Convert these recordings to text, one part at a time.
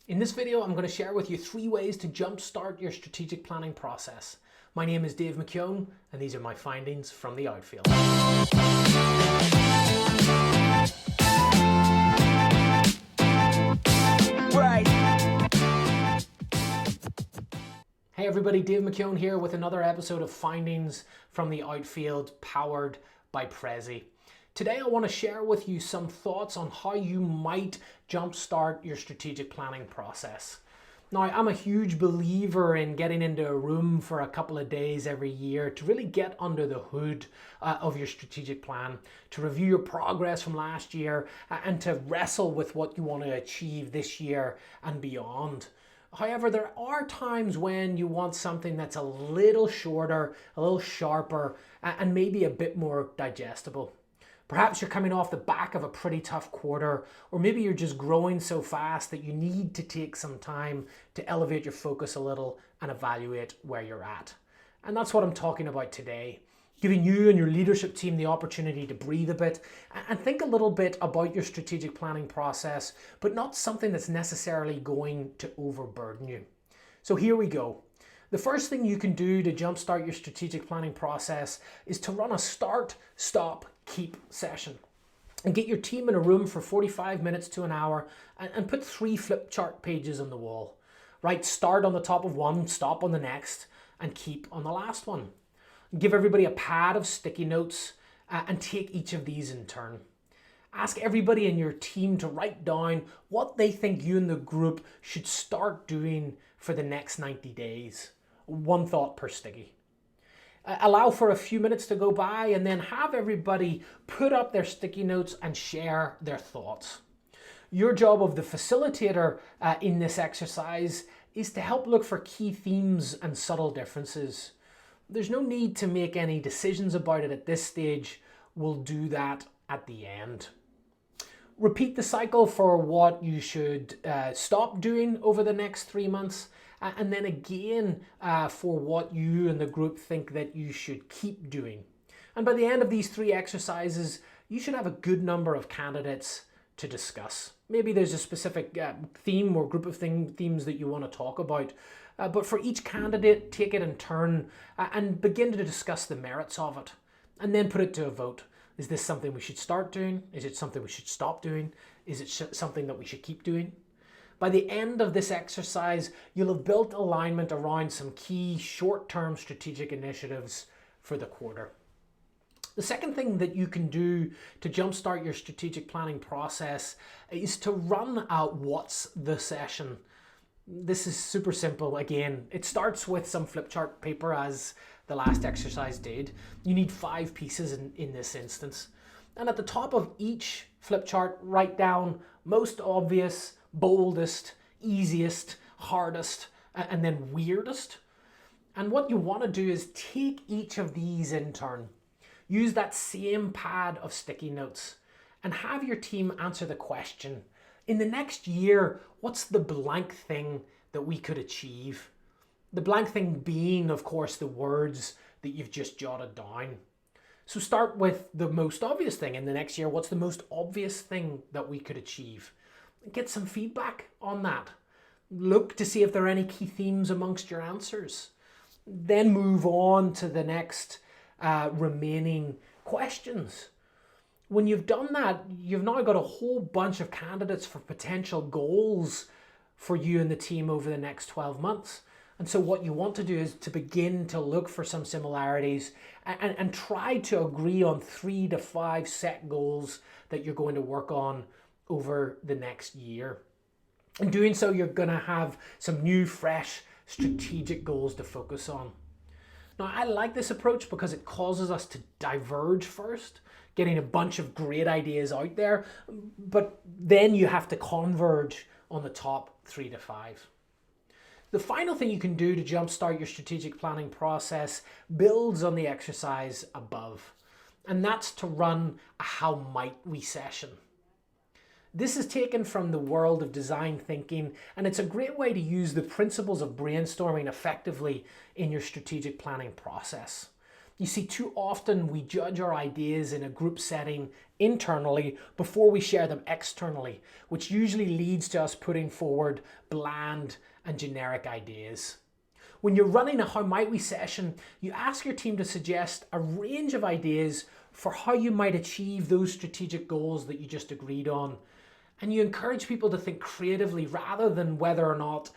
In this video, I'm going to share with you 3 ways to jumpstart your strategic planning process. My name is Dave McKeown, and these are my findings from the Outfield. Hey everybody, Dave McKeown here with another episode of Findings from the Outfield, powered by Prezi. Today I want to share with you some thoughts on how you might jumpstart your strategic planning process. Now, I'm a huge believer in getting into a room for a couple of days every year to really get under the hood of your strategic plan, to review your progress from last year, and to wrestle with what you want to achieve this year and beyond. However, there are times when you want something that's a little shorter, a little sharper, and maybe a bit more digestible. Perhaps you're coming off the back of a pretty tough quarter, or maybe you're just growing so fast that you need to take some time to elevate your focus a little and evaluate where you're at. And that's what I'm talking about today. Giving you and your leadership team the opportunity to breathe a bit and think a little bit about your strategic planning process, but not something that's necessarily going to overburden you. So here we go. The first thing you can do to jumpstart your strategic planning process is to run a start, stop, keep session. And get your team in a room for 45 minutes to an hour and put 3 flip chart pages on the wall. Write start on the top of one, stop on the next, and keep on the last one. Give everybody a pad of sticky notes and take each of these in turn. Ask everybody in your team to write down what they think you and the group should start doing for the next 90 days. 1 thought per sticky. Allow for a few minutes to go by and then have everybody put up their sticky notes and share their thoughts. Your job of the facilitator in this exercise is to help look for key themes and subtle differences. There's no need to make any decisions about it at this stage. We'll do that at the end. Repeat the cycle for what you should stop doing over the next 3 months, and then again for what you and the group think that you should keep doing. And by the end of these 3 exercises, you should have a good number of candidates to discuss. Maybe there's a specific theme or group of themes that you want to talk about. But for each candidate, take it in turn and begin to discuss the merits of it. And then put it to a vote. Is this something we should start doing? Is it something we should stop doing? Is it something that we should keep doing? By the end of this exercise, you'll have built alignment around some key short-term strategic initiatives for the quarter. The second thing that you can do to jumpstart your strategic planning process is to run out what's the session. This is super simple. Again, it starts with some flip chart paper as the last exercise did. You need 5 pieces in this instance. And at the top of each flip chart, write down most obvious, boldest, easiest, hardest, and then weirdest. And what you want to do is take each of these in turn. Use that same pad of sticky notes and have your team answer the question. In the next year, what's the blank thing that we could achieve? The blank thing being, of course, the words that you've just jotted down. So start with the most obvious thing. In the next year, what's the most obvious thing that we could achieve? Get some feedback on that. Look to see if there are any key themes amongst your answers. Then move on to the next remaining questions. When you've done that, you've now got a whole bunch of candidates for potential goals for you and the team over the next 12 months. And so what you want to do is to begin to look for some similarities and try to agree on 3 to 5 set goals that you're going to work on over the next year. In doing so, you're going to have some new, fresh, strategic goals to focus on. Now, I like this approach because it causes us to diverge first, getting a bunch of great ideas out there, but then you have to converge on the top 3 to 5. The final thing you can do to jumpstart your strategic planning process builds on the exercise above, and that's to run a how might we session. This is taken from the world of design thinking, and it's a great way to use the principles of brainstorming effectively in your strategic planning process. You see, too often we judge our ideas in a group setting internally before we share them externally, which usually leads to us putting forward bland and generic ideas. When you're running a How Might We session, you ask your team to suggest a range of ideas for how you might achieve those strategic goals that you just agreed on. And you encourage people to think creatively rather than whether or not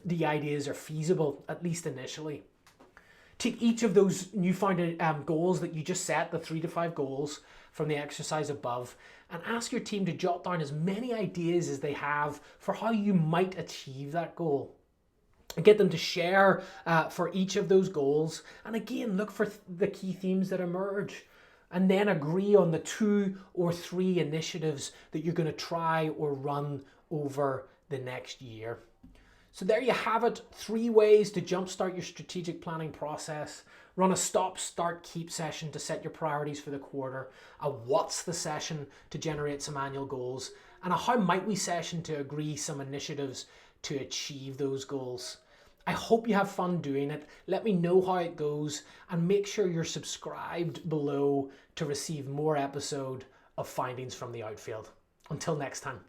the ideas are feasible, at least initially. Take each of those newfound goals that you just set, the 3 to 5 goals from the exercise above, and ask your team to jot down as many ideas as they have for how you might achieve that goal. And get them to share for each of those goals. And again, look for the key themes that emerge. And then agree on the 2 or 3 initiatives that you're going to try or run over the next year. So there you have it, 3 ways to jumpstart your strategic planning process. Run a stop, start, keep session to set your priorities for the quarter. A what's the session to generate some annual goals. And a how might we session to agree some initiatives to achieve those goals. I hope you have fun doing it. Let me know how it goes and make sure you're subscribed below to receive more episode of Findings from the Outfield. Until next time.